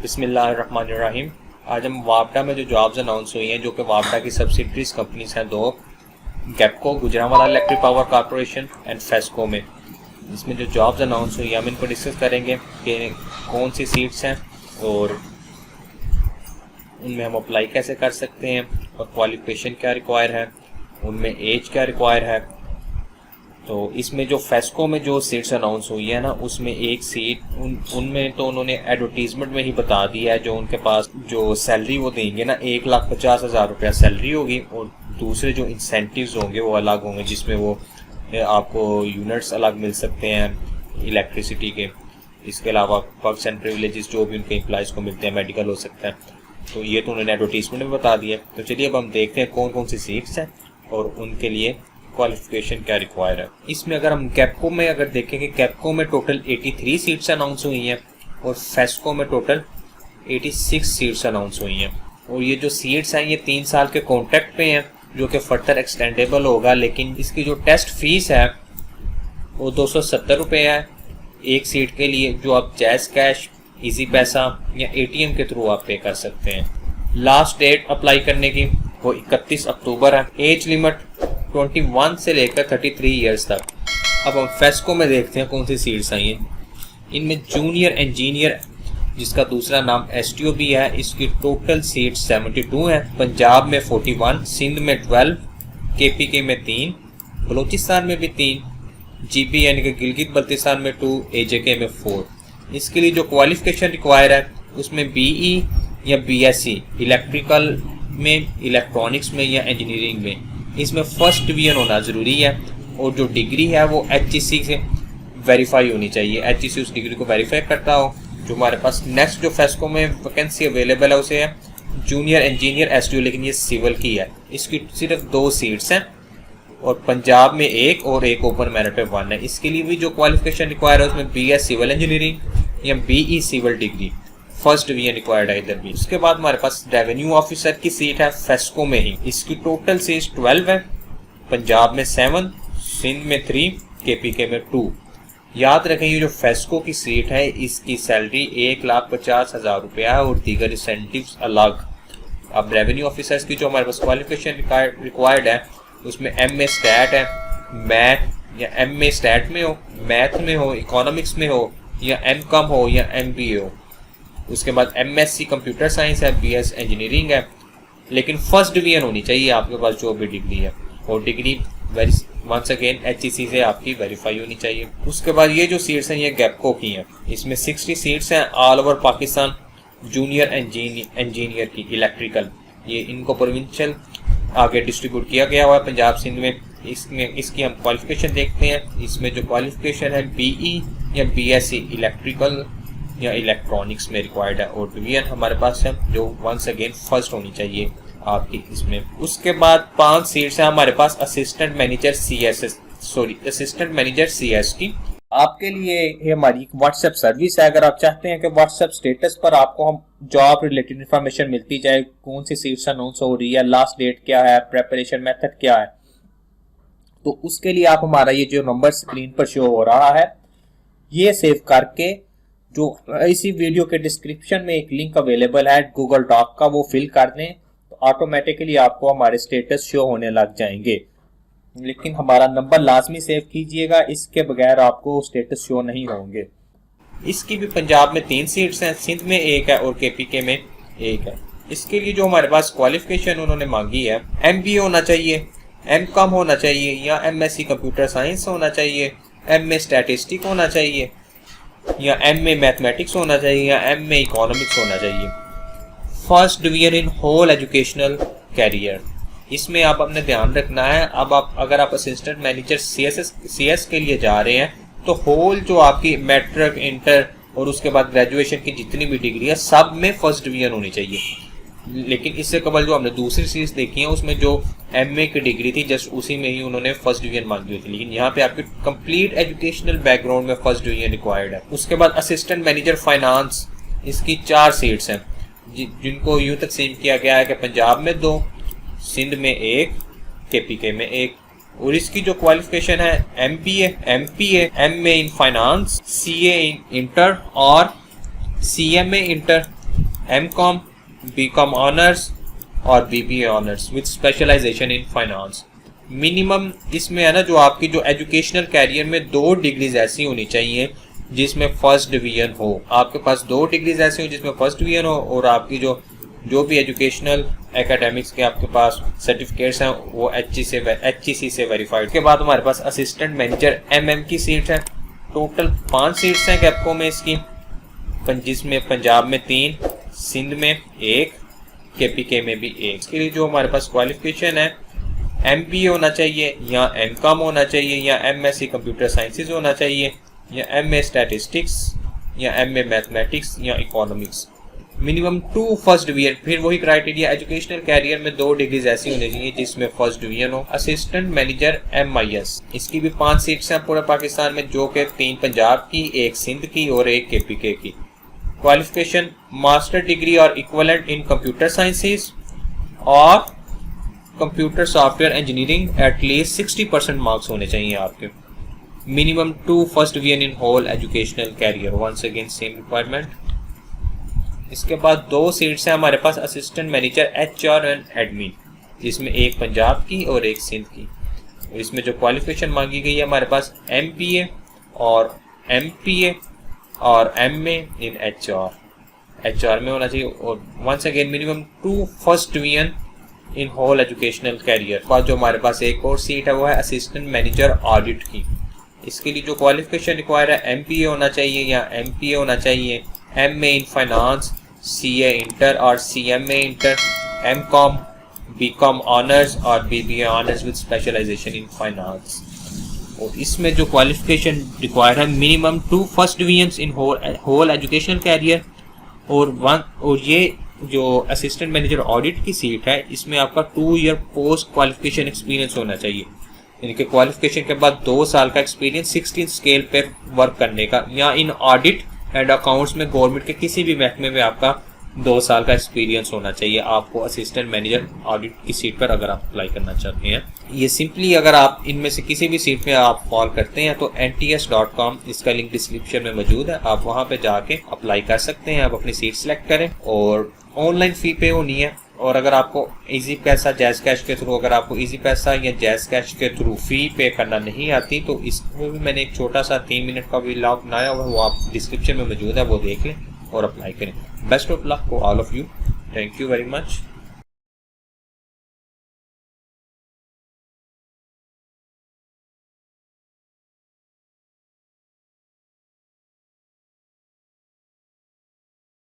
बिस्मिल्लाहिर्रहमानिर्रहीम। आज हम वापडा में जो जॉब्स अनाउंस हुई हैं, जो कि वापडा की सब्सिडरीज कंपनीज हैं दो, गैपको Gujranwala electric power corporation and FESCO में, इसमें जो जॉब्स अनाउंस हुई हैं हम इनको डिस्कस करेंगे कि कौन सी सीट्स हैं और उनमें हम अप्लाई कैसे कर सकते हैं और क्वालिफिकेशन क्या रिक्वायर है, उनमें एज क्या रिक्वायर है। तो इसमें जो फेस्को में जो सीट्स अनाउंस हुई है ना, उसमें एक सीट उनमें तो उन्होंने एडवर्टीजमेंट में ही बता दिया है जो उनके पास जो सैलरी वो देंगे ना, 1,50,000 रुपया सैलरी होगी और दूसरे जो इंसेंटिव्स होंगे वो अलग होंगे, जिसमें वो आपको यूनिट्स अलग मिल सकते हैं इलेक्ट्रिसिटी के। इसके अलावा पर्क्स एंड प्रिविलेजेस जो भी उनके एम्प्लॉयज़ को मिलते हैं, मेडिकल हो सकता है। तो ये तो उन्होंने एडवर्टीजमेंट में बता दिया। तो चलिए अब हम देखते हैं कौन कौन सी सीट्स हैं और उनके लिए क्वालिफिकेशन क्या रिक्वायर है। इसमें अगर हम गैपको में अगर देखें कि गैपको में टोटल 83 सीट्स अनाउंस हुई हैं और फेस्को में टोटल 86 सीट्स अनाउंस हुई हैं। और ये जो सीट्स हैं ये 3 साल के कॉन्ट्रैक्ट पे हैं जो कि फर्दर एक्सटेंडेबल होगा, लेकिन इसकी जो टेस्ट फीस है वो 270 रुपये है एक सीट के लिए, जो आप जैज़ कैश, इजी पैसा या ATM के थ्रू आप पे कर सकते हैं। लास्ट डेट अप्लाई करने की वो 31 अक्टूबर है। एज लिमिट 21 से लेकर 33 ईयर्स तक। अब हम फेस्को में देखते हैं कौन सी सीट्स आई हैं। इनमें जूनियर इंजीनियर, जिसका दूसरा नाम STO भी है, इसकी टोटल सीट्स 72 हैं। पंजाब में 41, सिंध में 12, KPK में 3, बलूचिस्तान में भी 3, GB यानी कि गिलगित बल्तिस्तान में 2, AJK में 4। इसके लिए जो क्वालिफिकेशन रिक्वायर है उसमें BE या BSc इलेक्ट्रिकल में, इलेक्ट्रॉनिक्स में या इंजीनियरिंग में, इसमें फर्स्ट डिवीजन होना ज़रूरी है और जो डिग्री है वो HEC से वेरीफाई होनी चाहिए। HEC उस डिग्री को वेरीफाई करता हो। जो हमारे पास नेक्स्ट जो फेस्को में वैकेंसी अवेलेबल है उसे है जूनियर इंजीनियर STO, लेकिन ये सिविल की है। इसकी सिर्फ 2 सीट्स हैं और पंजाब में 1 और एक ओपन मेरिट पे 1 है। इसके लिए भी जो क्वालिफिकेशन रिक्वायर है उसमें BS सिविल इंजीनियरिंग या BE civil degree, first division required है इधर भी। उसके बाद हमारे पास रेवेन्यू ऑफिसर की सीट है फेस्को में ही। इसकी टोटल सीट्स 12 है। पंजाब में 7, सिंध में 3, KPK में 2। याद रखें ये जो फेस्को की सीट है इसकी सैलरी 1,50,000 रुपया है और दीगर इंसेंटिव्स अलग। अब रेवेन्यू ऑफिसर्स की जो हमारे पास क्वालिफिकेशन रिक्वायर्ड है उसमें MA स्टैट है, मैथ या MA स्टैट में हो, मैथ में हो, इकोनॉमिक्स में हो या MCOM हो या MBA हो। उसके बाद MSc कंप्यूटर साइंस है, BS इंजीनियरिंग है, लेकिन फर्स्ट डिवीजन होनी चाहिए आपके पास जो भी डिग्री है, और डिग्री वंस अगेन HEC से आपकी वेरीफाई होनी चाहिए। उसके बाद ये जो सीट्स हैं ये गैपको की हैं। इसमें 60 सीट्स हैं all over Pakistan junior engineer की इलेक्ट्रिकल। ये इनको प्रोविंशियल आगे डिस्ट्रीब्यूट किया गया हुआ है पंजाब सिंध में। इसकी हम क्वालिफिकेशन देखते हैं। इसमें जो क्वालिफिकेशन है BE या BSc इलेक्ट्रिकल या इलेक्ट्रॉनिक्स में रिक्वायर्ड है और डिवीजन हमारे पास है जो वंस अगेन फर्स्ट होनी चाहिए आपकी इसमें। उसके बाद 5 सीट्स हैं हमारे पास असिस्टेंट मैनेजर CS की। आपके लिए ये हमारी व्हाट्सएप सर्विस है। अगर आप चाहते हैं कि व्हाट्सएप स्टेटस पर आपको हम जॉब रिलेटेड इंफॉर्मेशन मिलती जाए, कौन सी सीट्स अनाउंस हो रही है, लास्ट डेट क्या है, प्रेपरेशन मेथड क्या है, तो उसके लिए आप हमारा ये जो नंबर स्क्रीन पर शो हो रहा है ये सेव करके, जो इसी वीडियो के डिस्क्रिप्शन में एक लिंक अवेलेबल है गूगल डॉक का, वो फिल कर दें तो ऑटोमेटिकली आपको हमारे स्टेटस शो होने लग जाएंगे। लेकिन हमारा नंबर लाजमी सेव कीजिएगा, इसके बगैर आपको स्टेटस शो नहीं होंगे। इसकी भी पंजाब में 3 सीट्स हैं, सिंध में 1 है और KPK में 1 है। इसके लिए जो हमारे पास क्वालिफिकेशन उन्होंने मांगी है, MBA होना चाहिए, MCOM होना चाहिए या MSc कंप्यूटर साइंस होना चाहिए, MA स्टैटिस्टिक होना चाहिए या MA मैथमेटिक्स होना चाहिए या MA इकोनॉमिक्स होना चाहिए। First division in whole educational career, इसमें आप अपने ध्यान रखना है। अब अगर आप असिस्टेंट मैनेजर CS के लिए जा रहे हैं तो होल जो आपकी मैट्रिक, इंटर और उसके बाद ग्रेजुएशन की जितनी भी डिग्री है सब में फर्स्ट डिवीजन होनी चाहिए। लेकिन इससे कबल जो हमने दूसरी सीरीज देखी है उसमें जो MA की डिग्री थी जस्ट उसी में ही उन्होंने फर्स्ट डिवीजन मांगी हुई थी, लेकिन यहाँ पे आपके कंप्लीट एजुकेशनल बैकग्राउंड में फर्स्ट डिवीजन रिक्वायर्ड है। उसके बाद असिस्टेंट मैनेजर फाइनेंस, इसकी 4 सीट्स हैं जिनको यूँ तकसीम किया गया है कि पंजाब में 2, सिंध में 1, KPK में 1। और इसकी जो क्वालिफिकेशन है MPA, MA in finance, CA in inter और CMA inter MCom, BCom honours और BBA honours with specialisation in finance. Minimum इसमें है ना, जो आपकी जो एजुकेशनल कैरियर में 2 डिग्रीज ऐसी होनी चाहिए जिसमें फर्स्ट डिवीजन हो। आपके पास 2 डिग्रीज ऐसी हो जिसमें फर्स्ट डिवीजन हो, और आपकी जो भी एजुकेशनल एकेडमिक्स के आपके पास सर्टिफिकेट्स हैं वो HEC से वेरीफाइड। उसके बाद हमारे पास असिस्टेंट मैनेजर MM की सीट है। टोटल 5 सीट्स हैं कैप्को में इसकी, जिसमें पंजाब में 3, सिंध में 1, KPK में भी 1। इसके लिए जो हमारे पास क्वालिफिकेशन है, MBA होना चाहिए या MCOM होना चाहिए या MSc कंप्यूटर साइंसेज होना चाहिए या MA स्टैटिस्टिक्स या MA मैथमेटिक्स या इकोनॉमिक्स। मिनिमम 2 फर्स्ट डिवीजन, फिर वही क्राइटेरिया, एजुकेशनल कैरियर में 2 डिग्रीज ऐसी होनी चाहिए जिसमें फर्स्ट डिवीजन हो। असिस्टेंट मैनेजर MIS, इसकी भी 5 सीट्स हैं पूरे पाकिस्तान में, जो कि 3 पंजाब की, 1 सिंध की और 1 KPK की। क्वालिफिकेशन मास्टर डिग्री और इक्विवेलेंट इन कंप्यूटर साइंसेज और computer software engineering at least 60% marks होने चाहिए आपके। Minimum 2 first division in whole educational career, once again same requirement. इसके बाद 2 सीट्स हैं हमारे पास assistant manager HR and admin, जिसमें 1 पंजाब की और 1 सिंध की। इसमें जो क्वालिफिकेशन मांगी गई है हमारे पास MPA और MPA और MA इन HR में होना चाहिए, और once again minimum 2 first division in whole educational career. बाद जो हमारे पास एक और सीट है वो है असिस्टेंट मैनेजर ऑडिट की। इसके लिए जो क्वालिफिकेशन रिक्वायर है, MPA होना चाहिए या MPA होना चाहिए, MA in finance, CA inter और CMA inter, MCOM, BCom honours और BBA honours with specialisation in finance. और इसमें जो क्वालिफिकेशन रिक्वायर्ड है, minimum 2 first division in whole educational career, और ये जो असिस्टेंट मैनेजर ऑडिट की सीट है इसमें आपका 2 ईयर पोस्ट क्वालिफिकेशन एक्सपीरियंस होना चाहिए, यानी कि क्वालिफिकेशन के बाद 2 साल का एक्सपीरियंस 16 स्केल पे वर्क करने का, या इन ऑडिट एंड अकाउंट्स में गवर्नमेंट के किसी भी महकमे में आपका 2 साल का एक्सपीरियंस होना चाहिए आपको असिस्टेंट मैनेजर ऑडिट की सीट पर अगर आप अप्लाई करना चाहते हैं। ये सिंपली अगर आप इनमें से किसी भी सीट में आप फॉल करते हैं तो NTS.com, इसका लिंक डिस्क्रिप्शन में मौजूद है, आप वहां पे जाके अप्लाई कर सकते हैं। आप अपनी सीट सेलेक्ट करें और ऑनलाइन फी पे होनी है। और अगर आपको इजी पैसा जैज़ कैश के थ्रू, अगर आपको इजी पैसा या जैज़ कैश के थ्रू फी पे करना नहीं आती तो इसमें भी मैंने एक छोटा सा 3 मिनट का व्लॉग बनाया हुआ है, वो आप डिस्क्रिप्शन में मौजूद है, वो देख लें और अप्लाई करें। Best of luck for all of you. Thank you very much.